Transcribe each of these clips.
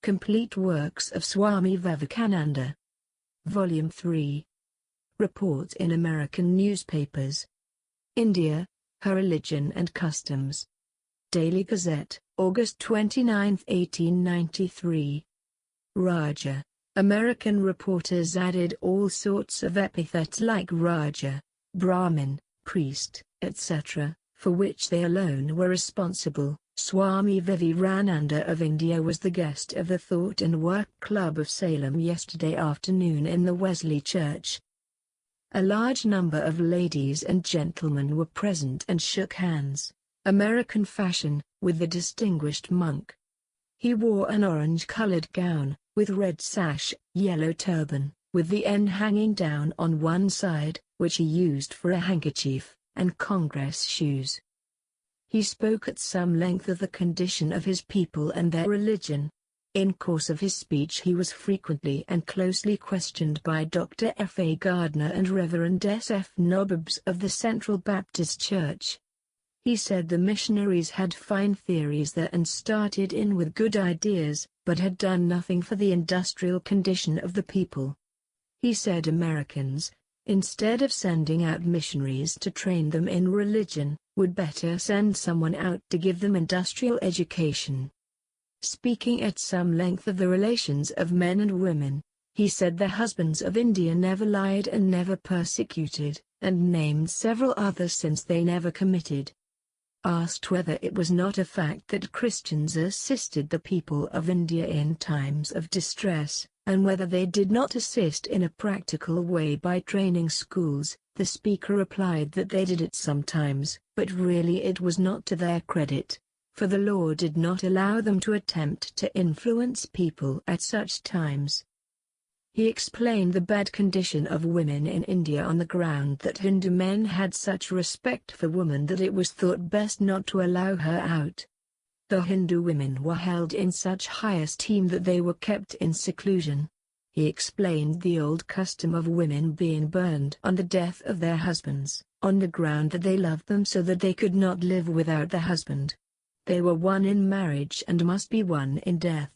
Complete Works of Swami Vivekananda. Volume 3. Reports in American Newspapers. India, Her Religion and Customs. Daily Gazette, August 29, 1893. Rajah. American reporters added all sorts of epithets like Rajah, Brahmin, priest, etc., for which they alone were responsible. Swami Vivekananda of India was the guest of the Thought and Work Club of Salem yesterday afternoon in the Wesley Church. A large number of ladies and gentlemen were present and shook hands, American fashion, with the distinguished monk. He wore an orange-colored gown, with red sash, yellow turban, with the end hanging down on one side, which he used for a handkerchief, and Congress shoes. He spoke at some length of the condition of his people and their religion. In course of his speech he was frequently and closely questioned by Dr. F. A. Gardner and Reverend S. F. Nobbs of the Central Baptist Church. He said the missionaries had fine theories there and started in with good ideas, but had done nothing for the industrial condition of the people. He said Americans, instead of sending out missionaries to train them in religion, would better send someone out to give them industrial education. Speaking at some length of the relations of men and women, he said the husbands of India never lied and never persecuted, and named several other sins they never committed. Asked whether it was not a fact that Christians assisted the people of India in times of distress, and whether they did not assist in a practical way by training schools, the speaker replied that they did it sometimes, but really it was not to their credit, for the law did not allow them to attempt to influence people at such times. He explained the bad condition of women in India on the ground that Hindu men had such respect for women that it was thought best not to allow her out. The Hindu women were held in such high esteem that they were kept in seclusion. He explained the old custom of women being burned on the death of their husbands, on the ground that they loved them so that they could not live without the husband. They were one in marriage and must be one in death.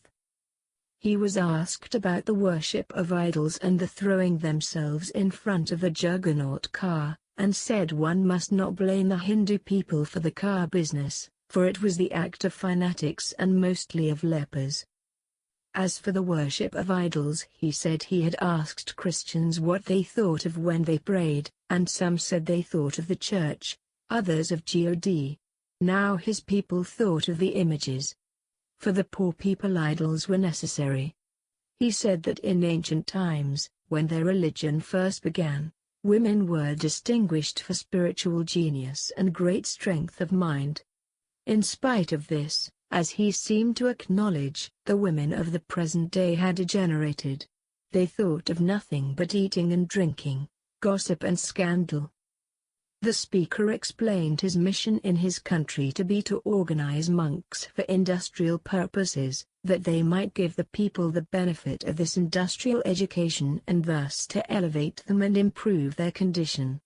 He was asked about the worship of idols and the throwing themselves in front of the juggernaut car, and said one must not blame the Hindu people for the car business, for it was the act of fanatics and mostly of lepers. As for the worship of idols, he said he had asked Christians what they thought of when they prayed, and some said they thought of the church, others of God. Now his people thought of the images. For the poor people idols were necessary. He said that in ancient times, when their religion first began, women were distinguished for spiritual genius and great strength of mind. In spite of this, as he seemed to acknowledge, the women of the present day had degenerated. They thought of nothing but eating and drinking, gossip and scandal. The speaker explained his mission in his country to be to organize monks for industrial purposes, that they might give the people the benefit of this industrial education and thus to elevate them and improve their condition.